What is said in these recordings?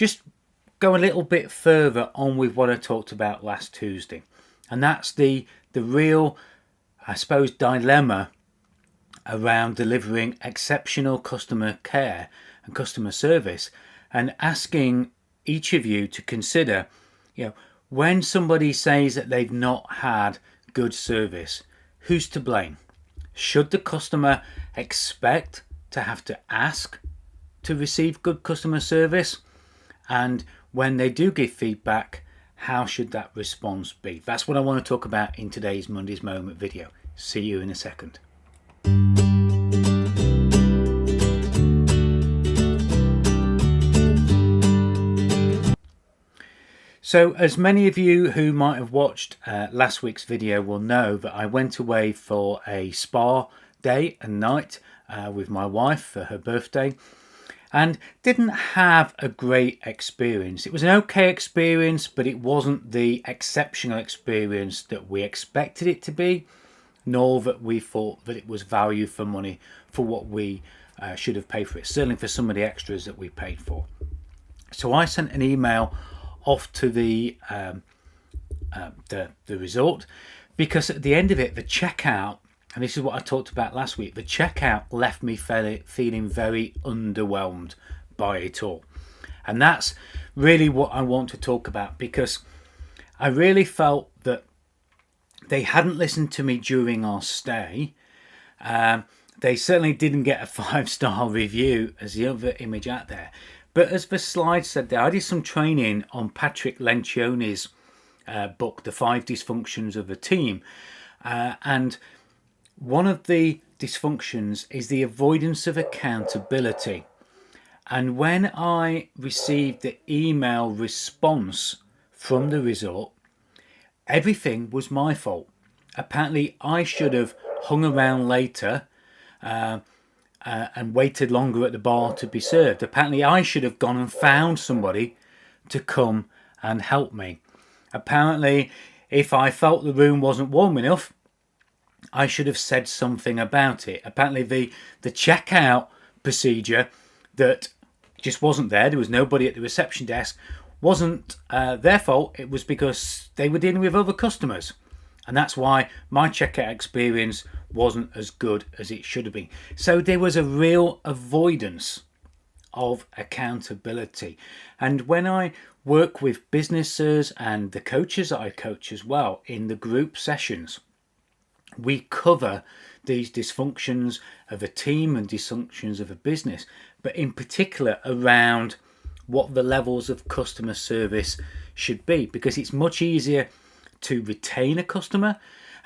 just go a little bit further on with what I talked about last Tuesday. And that's the real, I suppose, dilemma around delivering exceptional customer care and customer service, and asking each of you to consider, when somebody says that they've not had good service, who's to blame? Should the customer expect to have to ask to receive good customer service? And when they do give feedback, how should that response be? That's what I want to talk about in today's Monday's Moment video. See you in a second. So, as many of you who might have watched last week's video will know, that I went away for a spa day and night with my wife for her birthday, and didn't have a great experience. It was an okay experience, but it wasn't the exceptional experience that we expected it to be, nor that we thought that it was value for money for what we should have paid for it, certainly for some of the extras that we paid for. So I sent an email off to the resort, because at the end of it, the checkout, and this is what I talked about last week, the checkout left me feeling very underwhelmed by it all. And that's really what I want to talk about, because I really felt that they hadn't listened to me during our stay. They certainly didn't get a 5-star review as the other image out there. But as the slide said there, I did some training on Patrick Lencioni's book, The 5 Dysfunctions of a Team. And one of the dysfunctions is the avoidance of accountability. And when I received the email response from the resort, everything was my fault. Apparently, I should have hung around later and waited longer at the bar to be served. Apparently, I should have gone and found somebody to come and help me. Apparently, if I felt the room wasn't warm enough, I should have said something about it. Apparently, the checkout procedure that just wasn't there was nobody at the reception desk, wasn't their fault. It was because they were dealing with other customers. And that's why my checkout experience wasn't as good as it should have been. So there was a real avoidance of accountability. And when I work with businesses and the coaches that I coach as well in the group sessions, we cover these dysfunctions of a team and dysfunctions of a business, but in particular around what the levels of customer service should be, because it's much easier to retain a customer,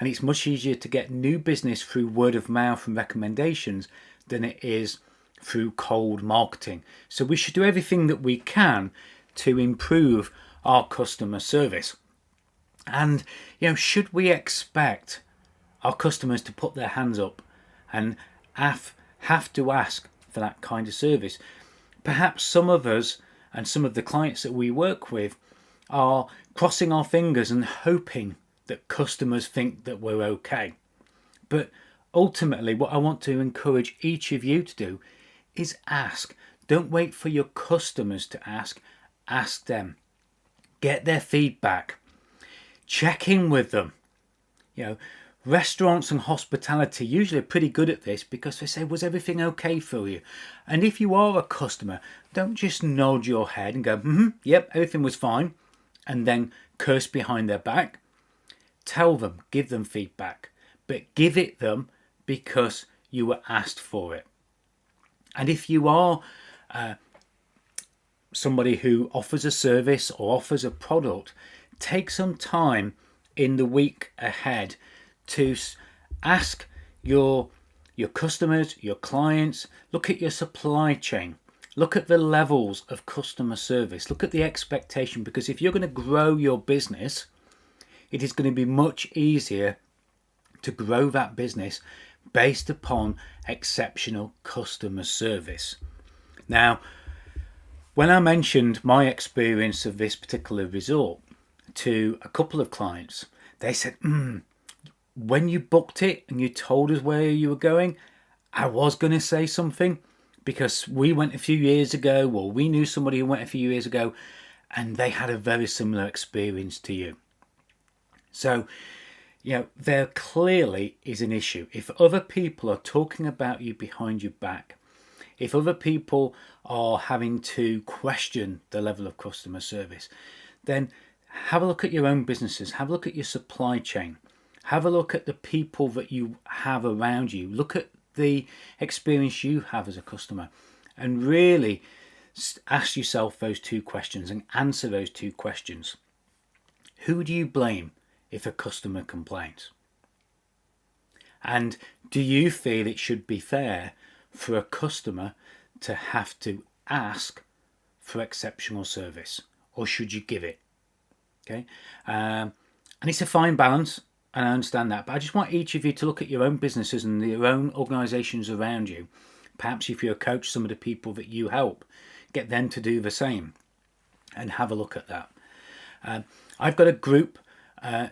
and it's much easier to get new business through word of mouth and recommendations than it is through cold marketing. So we should do everything that we can to improve our customer service. And should we expect our customers to put their hands up and have to ask for that kind of service? Perhaps some of us and some of the clients that we work with are crossing our fingers and hoping that customers think that we're okay. But ultimately, what I want to encourage each of you to do is ask. Don't wait for your customers to ask. Ask them. Get their feedback. Check in with them. Restaurants and hospitality usually are pretty good at this, because they say, was everything okay for you? And if you are a customer, don't just nod your head and go, yep, everything was fine, and then curse behind their back. Tell them, give them feedback, but give it them because you were asked for it. And if you are somebody who offers a service or offers a product, take some time in the week ahead to ask your customers, your clients, look at your supply chain, look at the levels of customer service, look at the expectation, because if you're going to grow your business, it is going to be much easier to grow that business based upon exceptional customer service. Now, when I mentioned my experience of this particular resort to a couple of clients, they said, when you booked it and you told us where you were going, I was going to say something, because we went a few years ago, or we knew somebody who went a few years ago, and they had a very similar experience to you. So, there clearly is an issue. If other people are talking about you behind your back, if other people are having to question the level of customer service, then have a look at your own businesses, have a look at your supply chain, have a look at the people that you have around you, look at the experience you have as a customer, and really ask yourself those two questions and answer those two questions. Who do you blame if a customer complains? And do you feel it should be fair for a customer to have to ask for exceptional service, or should you give it? Okay, and it's a fine balance, and I understand that, but I just want each of you to look at your own businesses and your own organisations around you. Perhaps if you're a coach, some of the people that you help, get them to do the same and have a look at that. I've got a group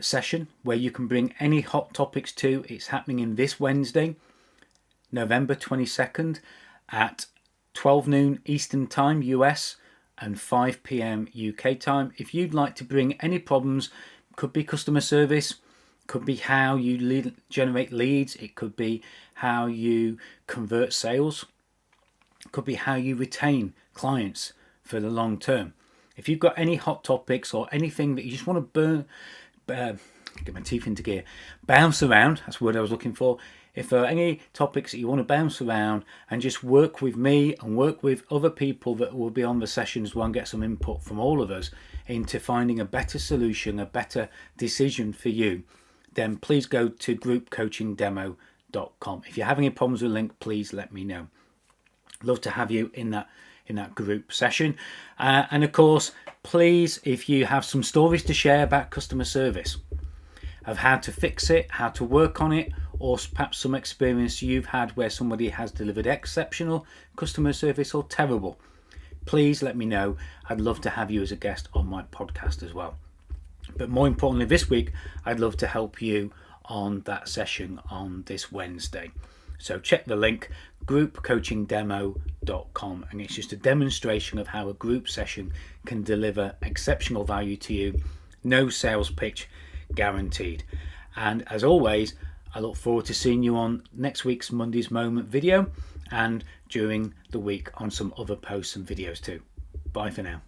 session where you can bring any hot topics to. It's happening in this Wednesday, November 22nd at 12 noon Eastern Time, US, and 5 p.m. UK time. If you'd like to bring any problems, could be customer service, could be how you generate leads, it could be how you convert sales, it could be how you retain clients for the long term. If you've got any hot topics or anything that you just want to get my teeth into gear, bounce around, that's the word I was looking for. If there are any topics that you want to bounce around and just work with me and work with other people that will be on the sessions as well and get some input from all of us into finding a better solution, a better decision for you, then please go to groupcoachingdemo.com. If you have any problems with the link, please let me know. Love to have you in that group session. And of course, please, if you have some stories to share about customer service, of how to fix it, how to work on it, or perhaps some experience you've had where somebody has delivered exceptional customer service or terrible, please let me know. I'd love to have you as a guest on my podcast as well. But more importantly, this week, I'd love to help you on that session on this Wednesday. So check the link, groupcoachingdemo.com, and it's just a demonstration of how a group session can deliver exceptional value to you. No sales pitch guaranteed. And as always, I look forward to seeing you on next week's Monday's Moment video and during the week on some other posts and videos too. Bye for now.